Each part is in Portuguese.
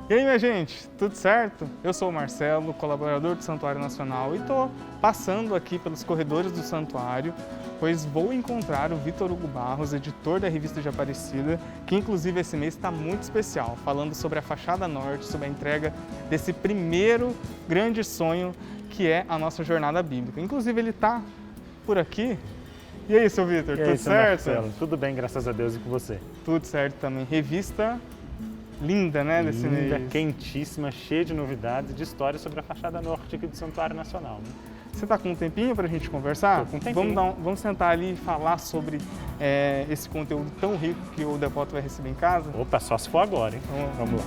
E aí, minha gente, tudo certo? Eu sou o Marcelo, colaborador do Santuário Nacional, e estou passando aqui pelos corredores do santuário, pois vou encontrar o Vitor Hugo Barros, editor da Revista de Aparecida, que inclusive esse mês está muito especial, falando sobre a fachada norte, sobre a entrega desse primeiro grande sonho que é a nossa jornada bíblica. Inclusive ele está por aqui. E aí, seu Vitor, tudo certo? Marcelo, tudo bem, graças a Deus, e com você? Tudo certo também. Revista linda, né, desse mês. Linda, quentíssima, cheia de novidades, de histórias sobre a fachada norte aqui do Santuário Nacional. Né? Você está com um tempinho para a gente conversar? Tô com um tempinho. Vamos sentar ali e falar sobre esse conteúdo tão rico que o devoto vai receber em casa? Opa, só se for agora, hein? Vamos lá.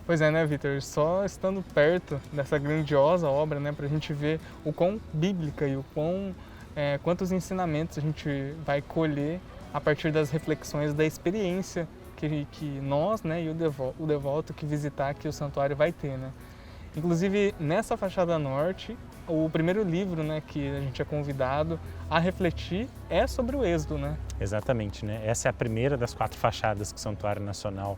Pois é, né, Vitor? Só estando perto dessa grandiosa obra, né, para a gente ver o quão bíblica e quantos ensinamentos a gente vai colher a partir das reflexões da experiência que nós, né, e o devoto que visitar aqui o santuário vai ter, né? Inclusive, nessa fachada norte, o primeiro livro, né, que a gente é convidado a refletir é sobre o Êxodo, né? Exatamente, né? Essa é a primeira das 4 fachadas que o Santuário Nacional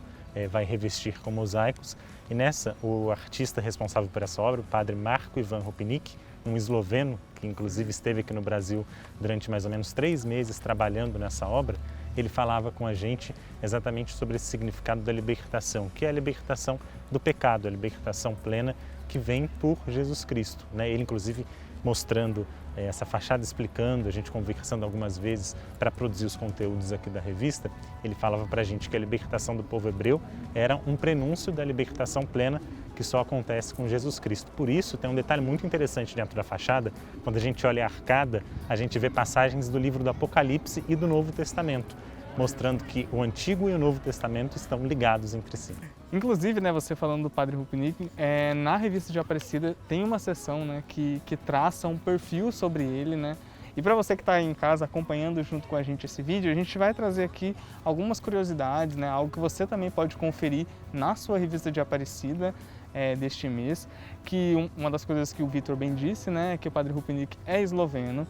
vai revestir com mosaicos. E nessa, o artista responsável por essa obra, o padre Marko Ivan Rupnik, um esloveno que inclusive esteve aqui no Brasil durante mais ou menos 3 meses trabalhando nessa obra, ele falava com a gente exatamente sobre esse significado da libertação, que é a libertação do pecado, a libertação plena que vem por Jesus Cristo, né? Ele inclusive mostrando essa fachada, explicando, a gente conversando algumas vezes para produzir os conteúdos aqui da revista, ele falava para a gente que a libertação do povo hebreu era um prenúncio da libertação plena que só acontece com Jesus Cristo. Por isso, tem um detalhe muito interessante dentro da fachada, quando a gente olha a arcada, a gente vê passagens do livro do Apocalipse e do Novo Testamento, mostrando que o Antigo e o Novo Testamento estão ligados entre si. Inclusive, né, você falando do Padre Rupnik, na Revista de Aparecida tem uma seção, né, que traça um perfil sobre ele, né? E para você que está em casa acompanhando junto com a gente esse vídeo, a gente vai trazer aqui algumas curiosidades, né, algo que você também pode conferir na sua Revista de Aparecida deste mês, que uma das coisas que o Vitor bem disse, né, é que o Padre Rupnik é esloveno.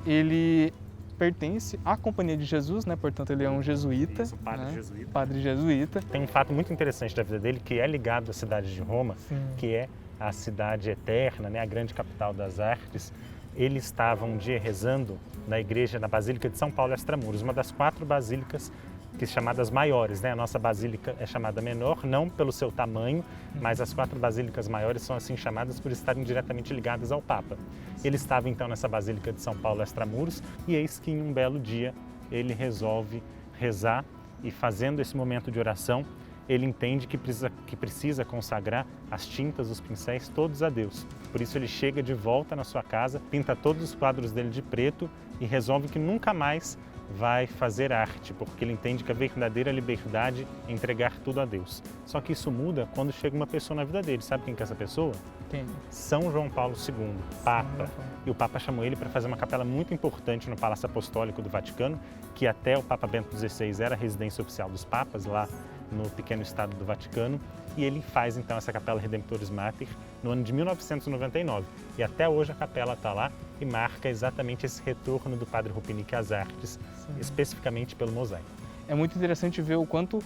Ele pertence à Companhia de Jesus, né? Portanto, ele é um jesuíta. Isso, padre, né? jesuíta. Padre jesuíta. Tem um fato muito interessante da vida dele que é ligado à cidade de Roma, Sim. que é a cidade eterna, né? A grande capital das artes. Ele estava um dia rezando na igreja, na Basílica de São Paulo Extramuros, uma das 4 basílicas que são chamadas maiores, né? A nossa basílica é chamada menor, não pelo seu tamanho, mas as 4 basílicas maiores são assim chamadas por estarem diretamente ligadas ao Papa. Ele estava então nessa Basílica de São Paulo Extramuros e eis que em um belo dia ele resolve rezar e fazendo esse momento de oração, ele entende que precisa consagrar as tintas, os pincéis, todos a Deus. Por isso ele chega de volta na sua casa, pinta todos os quadros dele de preto e resolve que nunca mais vai fazer arte, porque ele entende que a verdadeira liberdade é entregar tudo a Deus. Só que isso muda quando chega uma pessoa na vida dele. Sabe quem que é essa pessoa? Quem? São João Paulo II, Papa. E o Papa chamou ele para fazer uma capela muito importante no Palácio Apostólico do Vaticano, que até o Papa Bento XVI era a residência oficial dos papas, lá no pequeno estado do Vaticano. E ele faz então essa capela Redemptoris Mater no ano de 1999. E até hoje a capela está lá e marca exatamente esse retorno do Padre Rupnik às artes, Sim. especificamente pelo mosaico. É muito interessante ver o quanto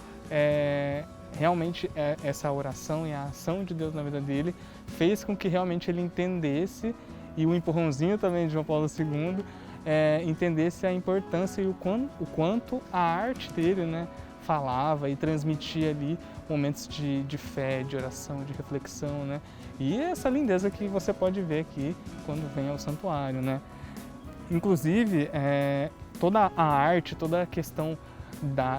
realmente essa oração e a ação de Deus na vida dele fez com que realmente ele entendesse, e o empurrãozinho também de João Paulo II, entendesse a importância e o quanto a arte dele, né, falava e transmitia ali momentos de fé, de oração, de reflexão, né? E essa lindeza que você pode ver aqui quando vem ao santuário, né? Inclusive, toda a arte, toda a questão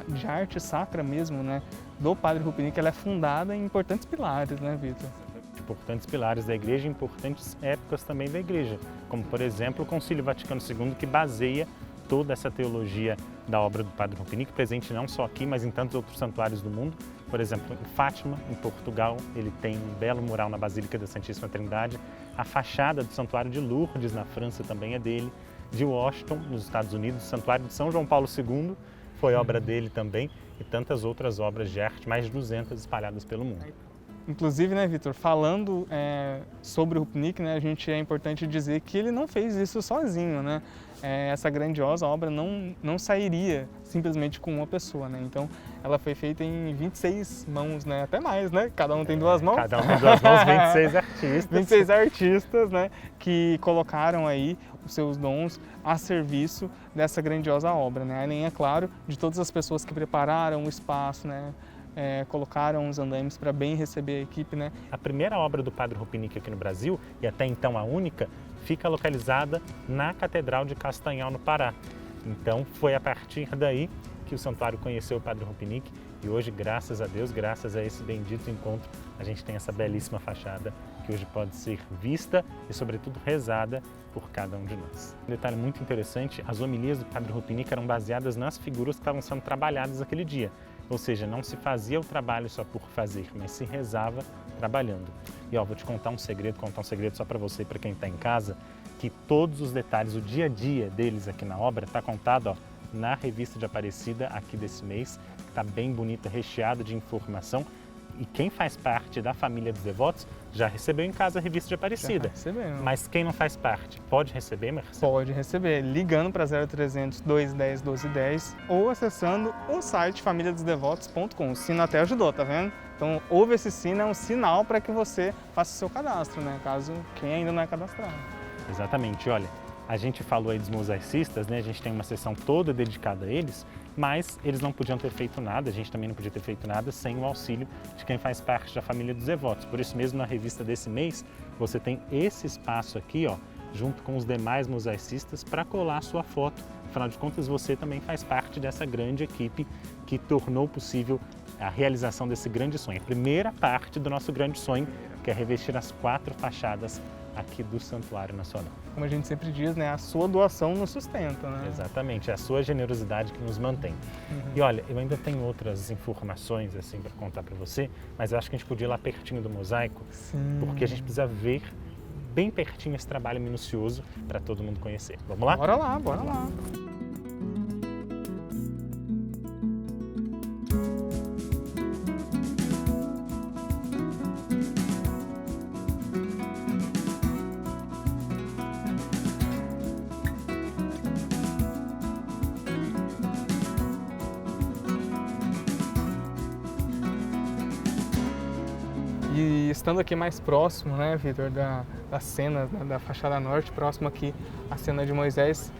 de arte sacra mesmo, né, do Padre Rupnik, ela é fundada em importantes pilares, né, Vitor? Importantes pilares da igreja e importantes épocas também da igreja, como por exemplo o Concílio Vaticano II, que baseia toda essa teologia da obra do Padre Rupnik, presente não só aqui, mas em tantos outros santuários do mundo. Por exemplo, em Fátima, em Portugal, ele tem um belo mural na Basílica da Santíssima Trindade. A fachada do Santuário de Lourdes, na França, também é dele. De Washington, nos Estados Unidos, o Santuário de São João Paulo II foi obra dele também. e tantas outras obras de arte, mais de 200 espalhadas pelo mundo. Inclusive, né, Vitor, falando sobre o Rupnik, né, é importante dizer que ele não fez isso sozinho, né? Essa grandiosa obra não sairia simplesmente com uma pessoa, né? Então, ela foi feita em 26 mãos, né? Até mais, né? Cada um tem duas mãos. Cada um tem duas mãos, 26 artistas. 26 artistas, né, que colocaram aí os seus dons a serviço dessa grandiosa obra, né? Além, é claro, de todas as pessoas que prepararam o espaço, né? Colocaram os andaimes para bem receber a equipe, né? A primeira obra do Padre Rupnik aqui no Brasil, e até então a única, fica localizada na Catedral de Castanhal, no Pará. Então foi a partir daí que o santuário conheceu o Padre Rupnik e hoje, graças a Deus, graças a esse bendito encontro, a gente tem essa belíssima fachada que hoje pode ser vista e, sobretudo, rezada por cada um de nós. Um detalhe muito interessante, as homilias do Padre Rupnik eram baseadas nas figuras que estavam sendo trabalhadas aquele dia. Ou seja, não se fazia o trabalho só por fazer, mas se rezava trabalhando. E vou te contar um segredo só para você e para quem está em casa, que todos os detalhes, o dia a dia deles aqui na obra está contado na revista de Aparecida aqui desse mês, que está bem bonita, recheada de informação. E quem faz parte da família dos devotos já recebeu em casa a revista de Aparecida. Mas quem não faz parte, pode receber, Marcelo? Pode receber, ligando para 0300 210 1210 ou acessando o site famíliadosdevotos.com. O sino até ajudou, tá vendo? Então, ouve esse sino, é um sinal para que você faça o seu cadastro, né? Caso quem ainda não é cadastrado. Exatamente, olha, a gente falou aí dos mosaicistas, né? A gente tem uma sessão toda dedicada a eles, mas eles não podiam ter feito nada, a gente também não podia ter feito nada sem o auxílio de quem faz parte da família dos devotos. Por isso mesmo, na revista desse mês, você tem esse espaço aqui, junto com os demais mosaicistas, para colar a sua foto. Afinal de contas, você também faz parte dessa grande equipe que tornou possível a realização desse grande sonho. A primeira parte do nosso grande sonho, que é revestir as 4 fachadas aqui do Santuário Nacional. Como a gente sempre diz, né, a sua doação nos sustenta, né? Exatamente, é a sua generosidade que nos mantém. E olha, eu ainda tenho outras informações assim para contar para você, mas eu acho que a gente podia ir lá pertinho do mosaico, porque a gente precisa ver bem pertinho esse trabalho minucioso para todo mundo conhecer. Vamos lá? Bora lá. E estando aqui mais próximo, né, Vitor, da cena da fachada norte, próximo aqui à cena de Moisés,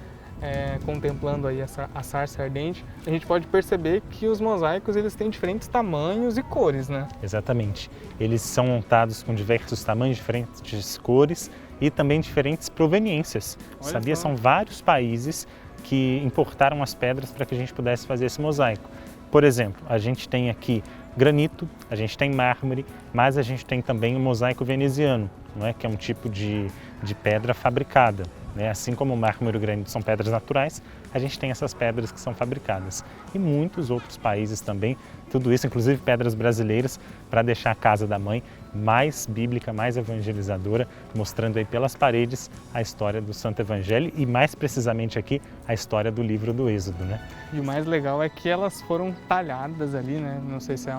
contemplando aí a sarça ardente, a gente pode perceber que os mosaicos eles têm diferentes tamanhos e cores, né? Exatamente. Eles são montados com diversos tamanhos, diferentes cores e também diferentes proveniências. Olha Sabia? só. São vários países que importaram as pedras para que a gente pudesse fazer esse mosaico. Por exemplo, a gente tem aqui granito, a gente tem mármore, mas a gente tem também o mosaico veneziano, não é? Que é um tipo de pedra fabricada. Né? Assim como o mármore e o granito são pedras naturais, a gente tem essas pedras que são fabricadas. E muitos outros países também, tudo isso, inclusive pedras brasileiras, para deixar a casa da mãe mais bíblica, mais evangelizadora, mostrando aí pelas paredes a história do Santo Evangelho e mais precisamente aqui a história do livro do Êxodo, né? E o mais legal é que elas foram talhadas ali, né? Não sei se é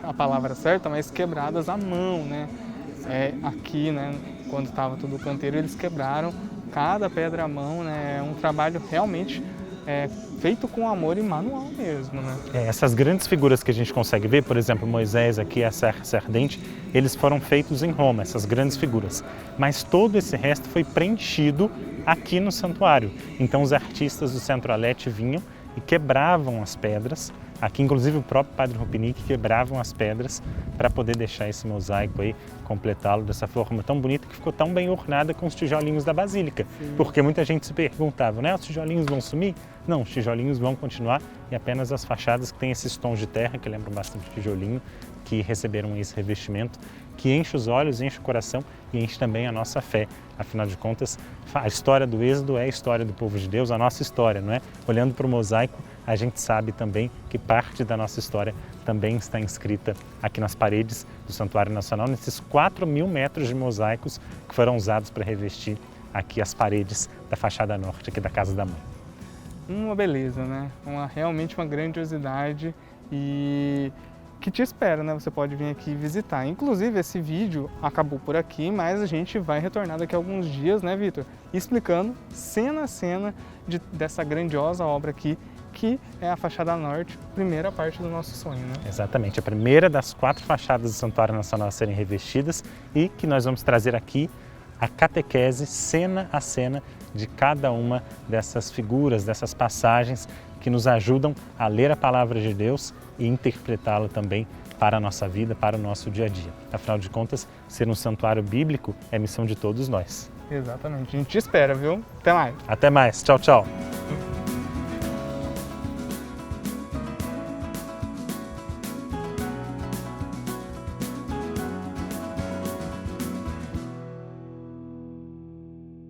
a palavra certa, mas quebradas à mão, né? Aqui, né? Quando estava tudo o canteiro, eles quebraram cada pedra à mão, né? É um trabalho realmente feito com amor e manual mesmo, né? Essas grandes figuras que a gente consegue ver, por exemplo, Moisés aqui, a sarça ardente, eles foram feitos em Roma, essas grandes figuras. Mas todo esse resto foi preenchido aqui no santuário. Então os artistas do Centro-Alete vinham e quebravam as pedras. Aqui, inclusive, o próprio Padre Rupnik quebravam as pedras para poder deixar esse mosaico aí, completá-lo dessa forma tão bonita que ficou tão bem ornada com os tijolinhos da Basílica. Sim. Porque muita gente se perguntava, né? Os tijolinhos vão sumir? Não, os tijolinhos vão continuar e apenas as fachadas que têm esses tons de terra, que lembram bastante tijolinho, que receberam esse revestimento, que enche os olhos, enche o coração e enche também a nossa fé. Afinal de contas, a história do Êxodo é a história do povo de Deus, a nossa história, não é? Olhando para o mosaico, a gente sabe também que parte da nossa história também está inscrita aqui nas paredes do Santuário Nacional, nesses 4.000 metros de mosaicos que foram usados para revestir aqui as paredes da fachada norte aqui da Casa da Mãe. Uma beleza, né? Realmente uma grandiosidade e que te espera, né? Você pode vir aqui visitar. Inclusive, esse vídeo acabou por aqui, mas a gente vai retornar daqui a alguns dias, né, Vitor? Explicando cena a cena dessa grandiosa obra aqui, que é a fachada norte, primeira parte do nosso sonho, né? Exatamente, a primeira das 4 fachadas do Santuário Nacional a serem revestidas e que nós vamos trazer aqui a catequese, cena a cena, de cada uma dessas figuras, dessas passagens que nos ajudam a ler a Palavra de Deus e interpretá-la também para a nossa vida, para o nosso dia a dia. Afinal de contas, ser um santuário bíblico é missão de todos nós. Exatamente, a gente te espera, viu? Até mais! Até mais, tchau, tchau!